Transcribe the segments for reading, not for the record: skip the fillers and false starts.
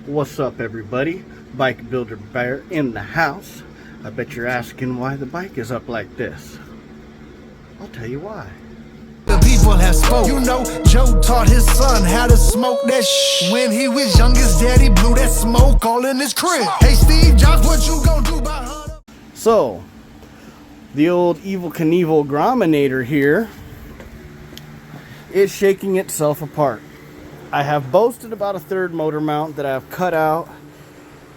What's up, everybody? Bike Builder Bear in the house. I bet you're asking why the bike is up like this. I'll tell you why. The people have spoke. You know, Joe taught his son how to smoke that when he was young. His daddy blew that smoke all in his crib. Hey, Steve Jobs, what you gonna do about her? So, the old Evil Knievel Grominator here is shaking itself apart. I have boasted about a third motor mount that I've cut out,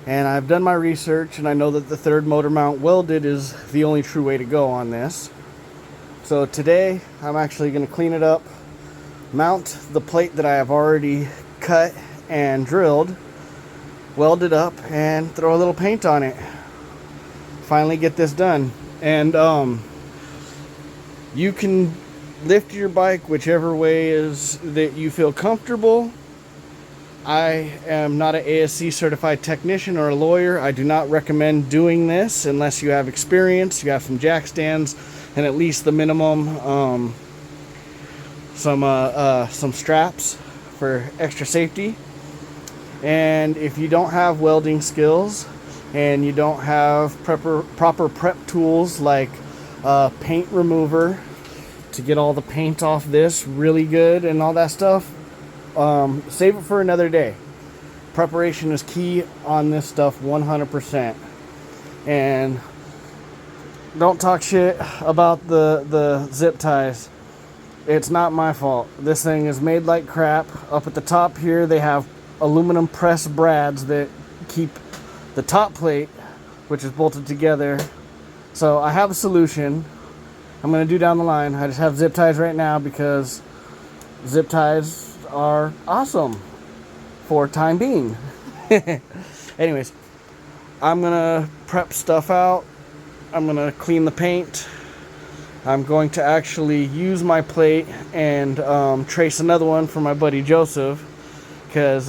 and I've done my research, and I know that the third motor mount welded is the only true way to go on this. So today I'm actually going to clean it up, mount the plate that I have already cut and drilled, weld it up, and throw a little paint on it. Finally get this done. And you can lift your bike whichever way is that you feel comfortable. I am not an ASC certified technician or a lawyer. I do not recommend doing this unless you have experience, you have some jack stands, and at least the minimum some straps for extra safety. And if you don't have welding skills and you don't have proper prep tools like paint remover to get all the paint off this really good and all that stuff, save it for another day. Preparation is key on this stuff 100%. And don't talk shit about the zip ties. It's not my fault. This thing is made like crap. Up at the top here they have aluminum press brads that keep the top plate, which is bolted together. So I have a solution I'm going to do down the line. I just have zip ties right now because zip ties are awesome for time being. Anyways, I'm going to prep stuff out. I'm going to clean the paint. I'm going to actually use my plate and trace another one for my buddy Joseph, because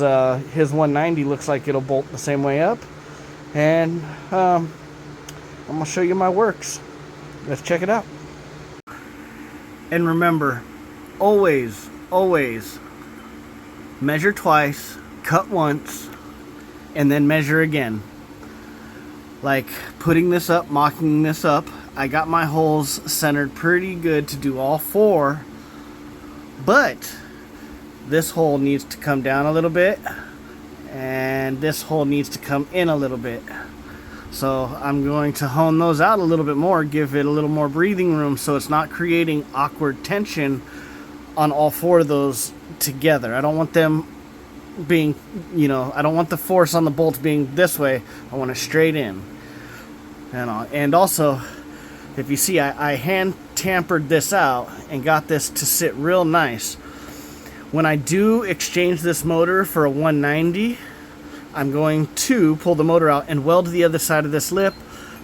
his 190 looks like it'll bolt the same way up. And I'm going to show you my works. Let's check it out. And remember, always measure twice, cut once, and then measure again. Like putting this up, mocking this up, I got my holes centered pretty good to do all four, but this hole needs to come down a little bit, and this hole needs to come in a little bit. So I'm going to hone those out a little bit more, give it a little more breathing room so it's not creating awkward tension on all four of those together. I don't want them being, I don't want the force on the bolts being this way. I want it straight in. And also, if you see, I hand tampered this out and got this to sit real nice. When I do exchange this motor for a 190, I'm going to pull the motor out and weld the other side of this lip,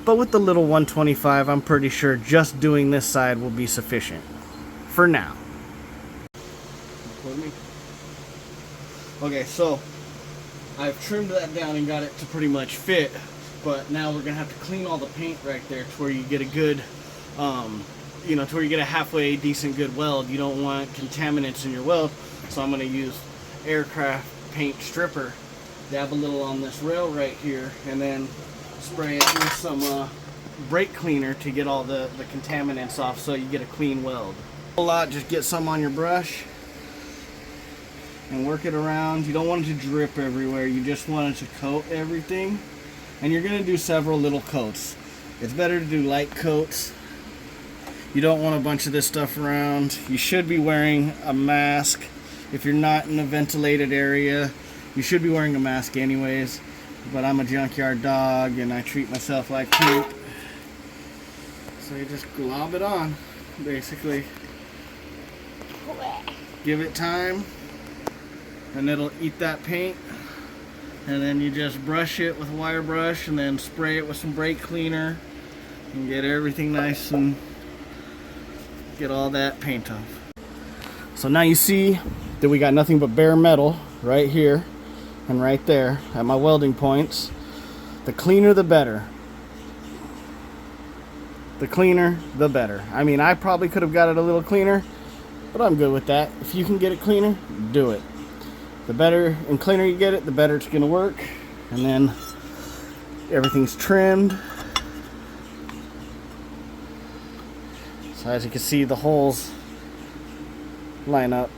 but with the little 125, I'm pretty sure just doing this side will be sufficient for now. Okay, so I've trimmed that down and got it to pretty much fit, but now we're gonna have to clean all the paint right there to where you get a good, to where you get a halfway decent good weld. You don't want contaminants in your weld, so I'm gonna use aircraft paint stripper. Dab a little on this rail right here, and then spray it with some brake cleaner to get all the contaminants off so you get a clean weld. A lot, just get some on your brush and work it around. You don't want it to drip everywhere, you just want it to coat everything. And you're going to do several little coats. It's better to do light coats. You don't want a bunch of this stuff around. You should be wearing a mask. If you're not in a ventilated area, you should be wearing a mask anyways, but I'm a junkyard dog and I treat myself like poop. So you just glob it on, basically. Give it time, and it'll eat that paint. And then you just brush it with a wire brush and then spray it with some brake cleaner and get everything nice and get all that paint off. So now you see that we got nothing but bare metal right here and right there at my welding points. The cleaner the better. The cleaner the better. I mean, I probably could have got it a little cleaner, but I'm good with that. If you can get it cleaner, do it. The better and cleaner you get it, the better it's gonna work. And then everything's trimmed. So as you can see, the holes line up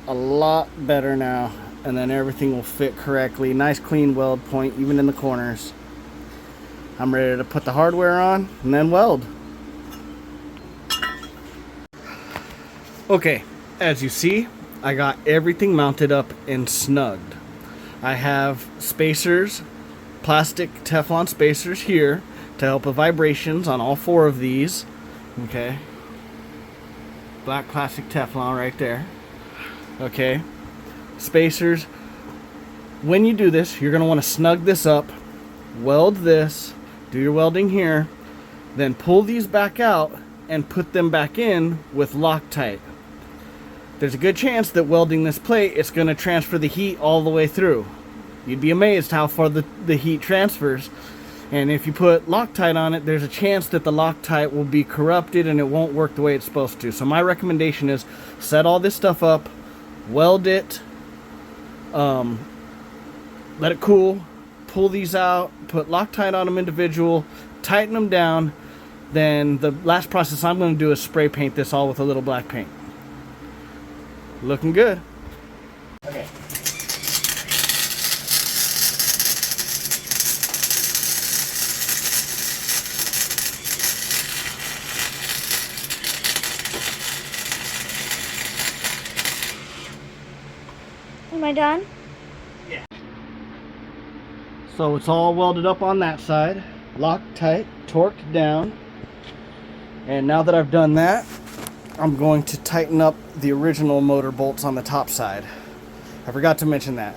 a lot better now, and then everything will fit correctly. Nice clean weld point even in the corners. I'm ready to put the hardware on and then weld. Okay, as you see, I got everything mounted up and snugged. I have spacers, plastic Teflon spacers here to help with vibrations on all 4 of these. Okay, black plastic Teflon right there. Okay, spacers. When you do this, you're going to want to snug this up, weld this, do your welding here, then pull these back out and put them back in with Loctite. There's a good chance that welding this plate, it's going to transfer the heat all the way through. You'd be amazed how far the heat transfers. And if you put Loctite on it, there's a chance that the Loctite will be corrupted and it won't work the way it's supposed to. So my recommendation is set all this stuff up, weld it, let it cool, pull these out, put Loctite on them individual, tighten them down. Then the last process I'm going to do is spray paint this all with a little black paint. Looking good. Okay. Am I done? Yeah. So it's all welded up on that side, locked tight, torqued down. And now that I've done that, I'm going to tighten up the original motor bolts on the top side. I forgot to mention that.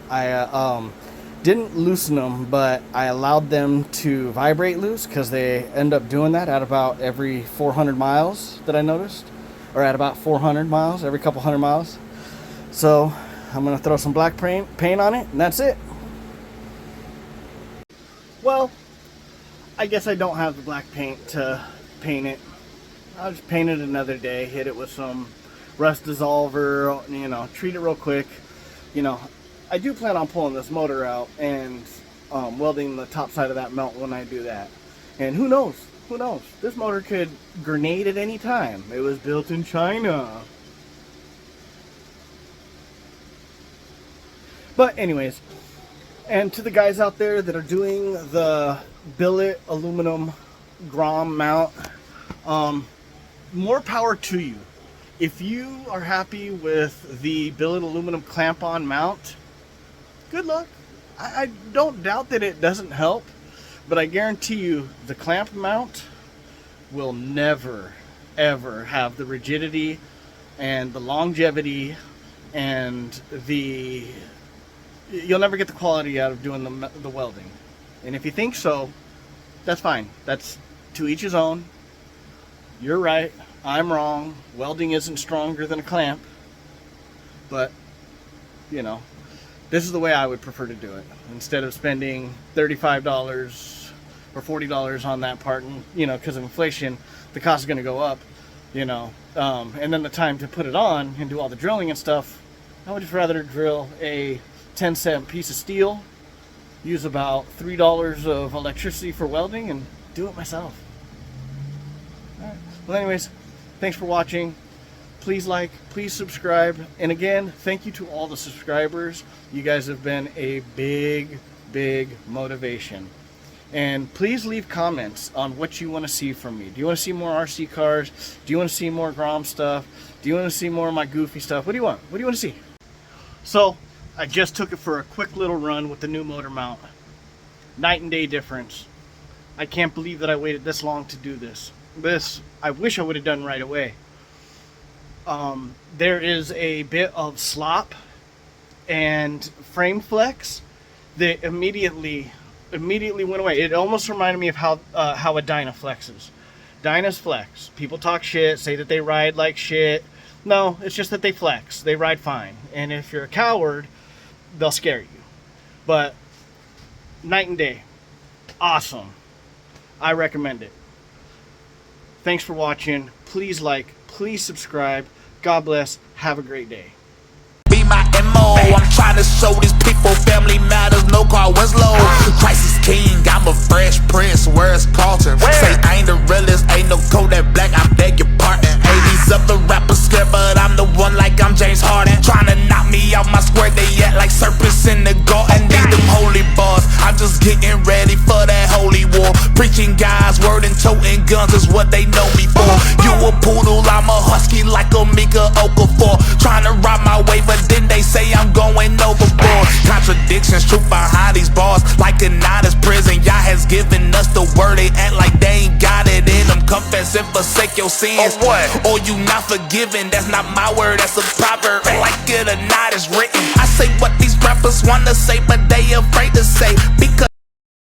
I didn't loosen them, but I allowed them to vibrate loose because they end up doing that at about every 400 miles that I noticed, or at about 400 miles, every couple hundred miles. So I'm going to throw some black paint on it, and that's it. Well, I guess I don't have the black paint to paint it. I'll just paint it another day, hit it with some rust dissolver, you know, treat it real quick. You know, I do plan on pulling this motor out and welding the top side of that mount when I do that. And who knows? Who knows? This motor could grenade at any time. It was built in China. But anyways, and to the guys out there that are doing the billet aluminum Grom mount, more power to you. If you are happy with the billet aluminum clamp-on mount, good luck. I don't doubt that it doesn't help, but I guarantee you the clamp mount will never, ever have the rigidity and the longevity and you'll never get the quality out of doing the welding. And if you think so, that's fine. That's to each his own. You're right, I'm wrong. Welding isn't stronger than a clamp. But, you know, this is the way I would prefer to do it. Instead of spending $35 or $40 on that part, and, you know, because of inflation, the cost is going to go up, you know. And then the time to put it on and do all the drilling and stuff, I would just rather drill a 10-cent piece of steel, use about $3 of electricity for welding, and do it myself. Alright. Well, anyways, thanks for watching. Please like, please subscribe, and again, thank you to all the subscribers. You guys have been a big motivation. And please leave comments on what you want to see from me. Do you want to see more RC cars? Do you want to see more Grom stuff? Do you want to see more of my goofy stuff? What do you want? What do you want to see? So I just took it for a quick little run with the new motor mount. Night and day difference. I can't believe that I waited this long to do this. This, I wish I would have done right away. There is a bit of slop and frame flex that immediately went away. It almost reminded me of how a Dyna flexes. Dynas flex. People talk shit, say that they ride like shit. No, it's just that they flex. They ride fine. And if you're a coward, they'll scare you. But night and day. Awesome. I recommend it. Thanks for watching. Please like, please subscribe. God bless. Have a great day. Be my trying to show these people family matters, no car Winslow. Christ is king, I'm a fresh prince, where's Carlton? Say I ain't the realest, ain't no Kodak Black, I beg your pardon. Hey, these other rappers scared, but I'm the one like I'm James Harden. Trying to knock me off my square, they act like serpents in the garden. Need them holy bars, I'm just getting ready for that holy war. Preaching God's word and toting guns is what they know me for. You a poodle, I'm a husky like a Mika Okafor. Trying to rob my way, but then they say I'm going overboard. Contradictions, truth behind these bars, like an honest prison. Yah has given us the word, they act like they ain't got it in them. Confess and forsake your sins, or you not forgiven. That's not my word, that's a proverb. Like it or not, it's written. I say what these rappers wanna say, but they afraid to say, because